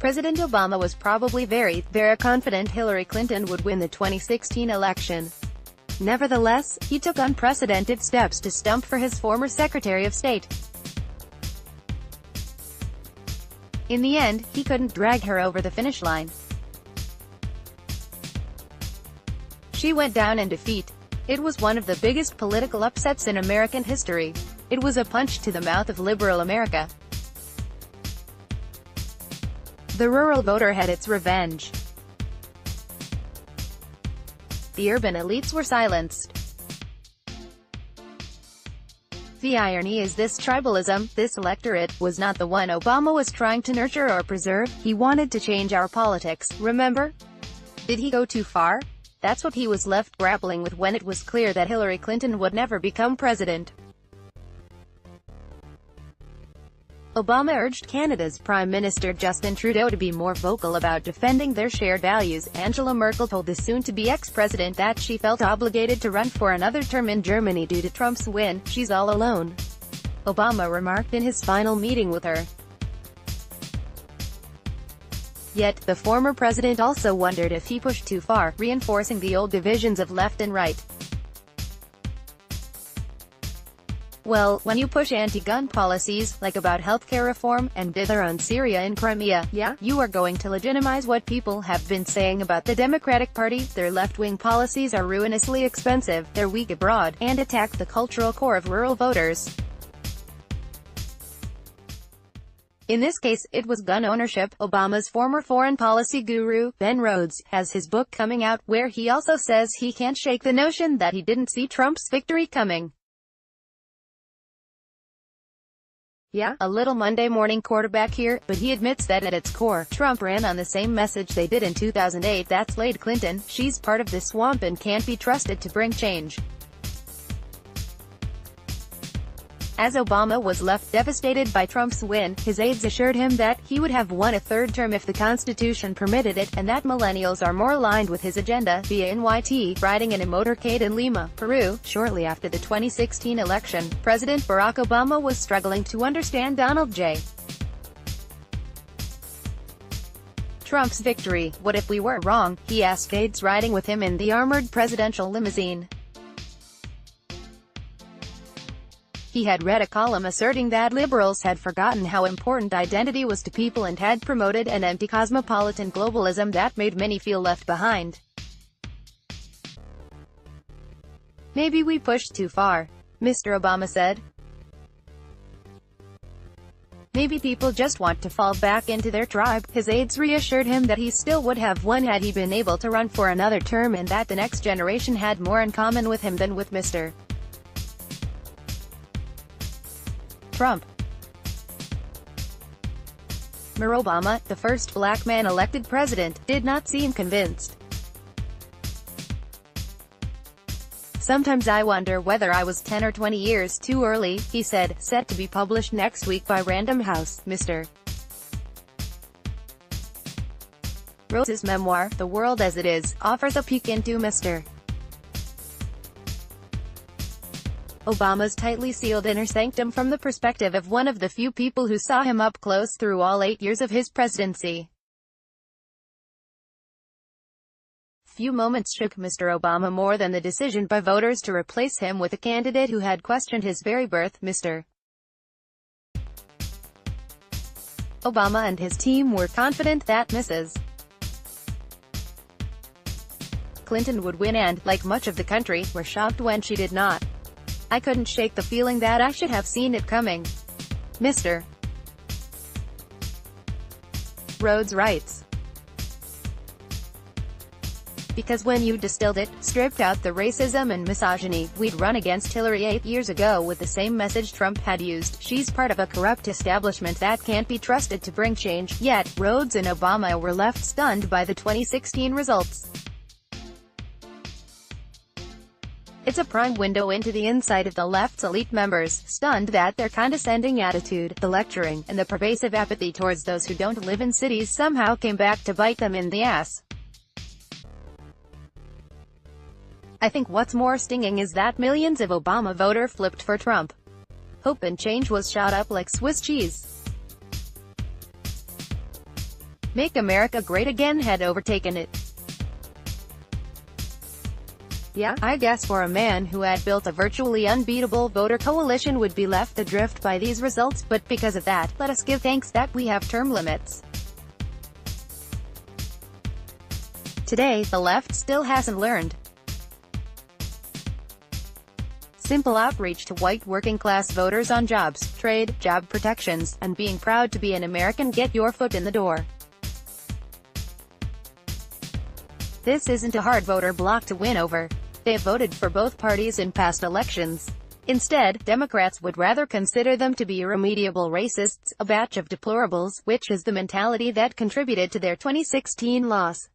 President Obama was probably very confident Hillary Clinton would win the 2016 election. Nevertheless, he took unprecedented steps to stump for his former Secretary of State. In the end, he couldn't drag her over the finish line. She went down in defeat. It was one of the biggest political upsets in American history. It was a punch to the mouth of liberal America. The rural voter had its revenge. The urban elites were silenced. The irony is this tribalism, this electorate, was not the one Obama was trying to nurture or preserve. He wanted to change our politics, remember? Did he go too far? That's what he was left grappling with when it was clear that Hillary Clinton would never become president. Obama urged Canada's Prime Minister Justin Trudeau to be more vocal about defending their shared values. Angela Merkel told the soon-to-be ex-president that she felt obligated to run for another term in Germany due to Trump's win. She's all alone, Obama remarked in his final meeting with her. Yet, the former president also wondered if he pushed too far, reinforcing the old divisions of left and right. Well, when you push anti-gun policies, like about healthcare reform, and dither on Syria and Crimea, yeah, you are going to legitimize what people have been saying about the Democratic Party. Their left-wing policies are ruinously expensive, they're weak abroad, and attack the cultural core of rural voters. In this case, it was gun ownership. Obama's former foreign policy guru, Ben Rhodes, has his book coming out, where he also says he can't shake the notion that he didn't see Trump's victory coming. Yeah, a little Monday morning quarterback here, but he admits that at its core, Trump ran on the same message they did in 2008 that slayed Clinton. She's part of this swamp and can't be trusted to bring change. As Obama was left devastated by Trump's win, his aides assured him that he would have won a third term if the Constitution permitted it, and that millennials are more aligned with his agenda, via NYT, riding in a motorcade in Lima, Peru. Shortly after the 2016 election, President Barack Obama was struggling to understand Donald J. Trump's victory. What if we were wrong? He asked aides riding with him in the armored presidential limousine. He had read a column asserting that liberals had forgotten how important identity was to people and had promoted an anti-cosmopolitan globalism that made many feel left behind. Maybe we pushed too far, Mr. Obama said. Maybe people just want to fall back into their tribe. His aides reassured him that he still would have won had he been able to run for another term, and that the next generation had more in common with him than with Mr. Trump. Obama, the first black man elected president, did not seem convinced. Sometimes I wonder whether I was 10 or 20 years too early, he said, set to be published next week by Random House. Mr. Rhodes's memoir, The World as It Is, offers a peek into Mr. Obama's tightly sealed inner sanctum from the perspective of one of the few people who saw him up close through all 8 years of his presidency. Few moments shook Mr. Obama more than the decision by voters to replace him with a candidate who had questioned his very birth. Mr. Obama and his team were confident that Mrs. Clinton would win and, like much of the country, were shocked when she did not. I couldn't shake the feeling that I should have seen it coming, Mr. Rhodes writes. Because when you distilled it, stripped out the racism and misogyny, we'd run against Hillary 8 years ago with the same message Trump had used. She's part of a corrupt establishment that can't be trusted to bring change. Yet, Rhodes and Obama were left stunned by the 2016 results. It's a prime window into the inside of the left's elite members, stunned that their condescending attitude, the lecturing, and the pervasive apathy towards those who don't live in cities somehow came back to bite them in the ass. I think what's more stinging is that millions of Obama voters flipped for Trump. Hope and change was shot up like Swiss cheese. Make America Great Again had overtaken it. Yeah, I guess for a man who had built a virtually unbeatable voter coalition would be left adrift by these results, but because of that, let us give thanks that we have term limits. Today, the left still hasn't learned. Simple outreach to white working-class voters on jobs, trade, job protections, and being proud to be an American get your foot in the door. This isn't a hard voter bloc to win over. They have voted for both parties in past elections. Instead, Democrats would rather consider them to be irremediable racists, a batch of deplorables, which is the mentality that contributed to their 2016 loss.